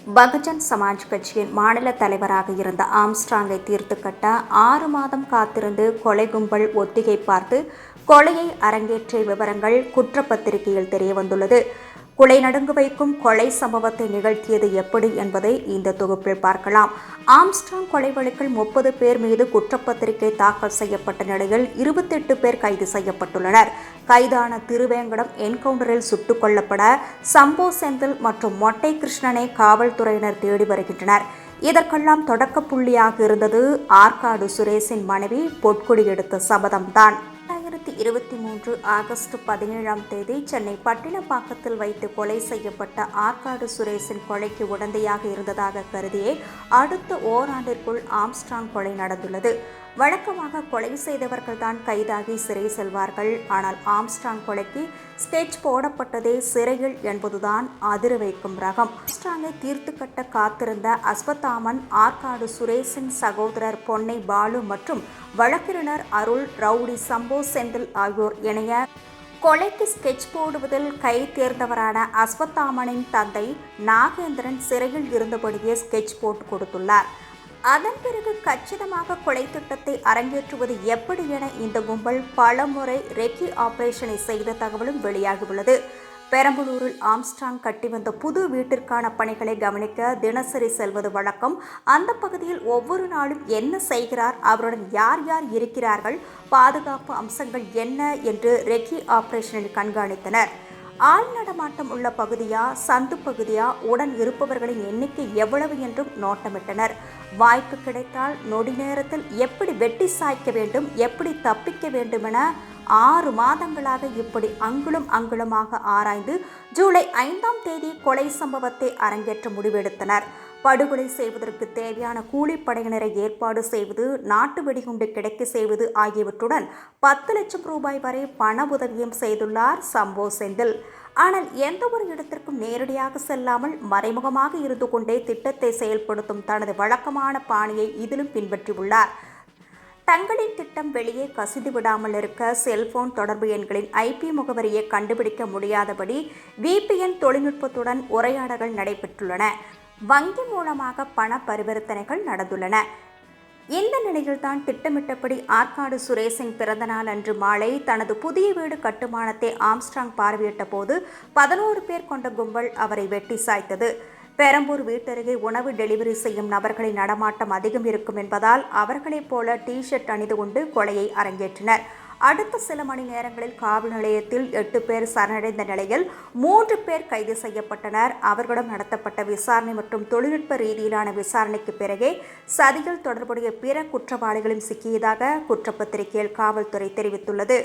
பகுஜன் சமாஜ் கட்சியின் மாநில தலைவராக இருந்த ஆம்ஸ்ட்ராங்கை தீர்த்து கட்ட 6 மாதம் காத்திருந்து கொலை கும்பல் ஒத்திகை பார்த்து கொலையை அரங்கேற்றிய விவரங்கள் குற்றப்பத்திரிகையில் தெரியவந்துள்ளது. குலை நடுங்க வைக்கும் கொலை சம்பவத்தை நிகழ்த்தியது எப்படி என்பதை இந்த தொகுப்பில் பார்க்கலாம். ஆம்ஸ்ட்ராங் கொலை வழக்கில் 30 பேர் மீது குற்றப்பத்திரிகை தாக்கல் செய்யப்பட்ட நிலையில் 28 பேர் கைது செய்யப்பட்டுள்ளனர். கைதான திருவேங்கடம் என்கவுண்டரில் சுட்டுக் கொல்லப்பட சம்போ செந்தில் மற்றும் மொட்டை கிருஷ்ணனை காவல்துறையினர் தேடி வருகின்றனர். இதற்கெல்லாம் தொடக்க புள்ளியாக இருந்தது ஆற்காடு சுரேஷின் மனைவி பொற்கொடி எடுத்த சபதம்தான். 2023 ஆகஸ்ட் 17 சென்னை பட்டினப்பாக்கத்தில் வைத்து கொலை செய்யப்பட்ட ஆற்காடு சுரேஷின் கொலைக்கு உடந்தையாக இருந்ததாக கருதியே அடுத்த ஓராண்டிற்குள் ஆம்ஸ்ட்ராங் கொலை நடந்துள்ளது. வழக்கமாக கொலை செய்தவர்கள்தான் கைதாகி சிறை செல்வார்கள். ஆனால் ஆம்ஸ்ட்ராங் கொலைக்கு ஸ்கெட்ச் போடப்பட்டதே சிறையில் என்பதுதான் அதிர வைக்கும் ரகம். ஆம்ஸ்ட்ராங்கை தீர்த்து கட்ட காத்திருந்த அஸ்வத்தாமன், ஆற்காடு சுரேஷின் சகோதரர் பொன்னை பாலு மற்றும் வழக்கறிஞர் அருள், ரவுடி சம்போ செந்தில் ஆகியோர் இணைய கொலைக்கு ஸ்கெட்ச் போடுவதில் கை தேர்ந்தவரான அஸ்வத்தாமனின் தந்தை நாகேந்திரன் சிறையில் இருந்தபடியே ஸ்கெட்ச் போட்டு கொடுத்துள்ளார். அதன் பிறகு கச்சிதமாக கொலை திட்டத்தை அரங்கேற்றுவது எப்படி என இந்த கும்பல் பலமுறை ரெக்கி ஆபரேஷனை செய்த தகவலும் வெளியாகியுள்ளது. பெரம்பலூரில் ஆம்ஸ்ட்ராங் கட்டி வந்த புது வீட்டிற்கான பணிகளை கவனிக்க தினசரி செல்வது வழக்கம். அந்த பகுதியில் ஒவ்வொரு நாளும் என்ன செய்கிறார், அவருடன் யார் யார் இருக்கிறார்கள், பாதுகாப்பு அம்சங்கள் என்ன என்று ரெக்கி ஆபரேஷனில் கண்காணித்தனர். ஆள் நடமாட்டம் உள்ள பகுதியா, சந்து பகுதியா, உடன் இருப்பவர்களின் எண்ணிக்கை எவ்வளவு என்றும் நோட்டமிட்டனர். வாய்ப்பு கிடைத்தால் நொடி நேரத்தில் எப்படி வெட்டி சாய்க்க வேண்டும், எப்படி தப்பிக்க வேண்டுமென 6 மாதங்களாக இப்படி அங்குலம் அங்குலமாக ஆராய்ந்து ஜூலை 5 கொலை சம்பவத்தை அரங்கேற்ற முடிவெடுத்தனர். படுகொலை செய்வதற்கு தேவையான கூலிப்படையினரை ஏற்பாடு செய்வது, நாட்டு வெடிகுண்டு கிடைக்க செய்வது ஆகியவற்றுடன் 10 லட்சம் ரூபாய் வரை பண உதவியும் செய்துள்ளார் சம்போ செந்தில். ஆனால் எந்த ஒரு இடத்திற்கும் நேரடியாக செல்லாமல் மறைமுகமாக இருந்து கொண்டே திட்டத்தை செயல்படுத்தும் தனது வழக்கமான பாணியை இதிலும் பின்பற்றியுள்ளார். தங்களின் திட்டம் வெளியே கசிந்து விடாமல் இருக்க செல்போன் தொடர்பு எண்களின் IP முகவரியை கண்டுபிடிக்க முடியாதபடி VPN தொழில்நுட்பத்துடன் உரையாடல்கள் நடைபெற்றுள்ளன. வங்கி மூலமாக பண பரிவர்த்தனைகள் நடந்துள்ளன. இந்த நிலையில்தான் திட்டமிட்டபடி ஆற்காடு சுரேஷின் பிறந்தநாள் அன்று மாலை தனது புதிய வீடு கட்டுமானத்தை ஆம்ஸ்ட்ராங் பார்வையிட்ட போது 11 பேர் கொண்ட கும்பல் அவரை வெட்டி சாய்த்தது. பெரம்பூர் வீட்டருகே உணவு டெலிவரி செய்யும் நபர்களின் நடமாட்டம் அதிகம் இருக்கும் என்பதால் அவர்களைப் போல டி-ஷர்ட் அணிந்து கொண்டு கொலையை அரங்கேற்றினர். அடுத்த சில மணி நேரங்களில் காவல் நிலையத்தில் 8 பேர் சரணடைந்த நிலையில் 3 பேர் கைது செய்யப்பட்டனர். அவர்களிடம் நடத்தப்பட்ட விசாரணை மற்றும் தொழில்நுட்ப ரீதியிலான விசாரணைக்கு பிறகே சதியில் தொடர்புடைய பிற குற்றவாளிகளும் சிக்கியதாக குற்றப்பத்திரிகையில் காவல்துறை தெரிவித்துள்ளது.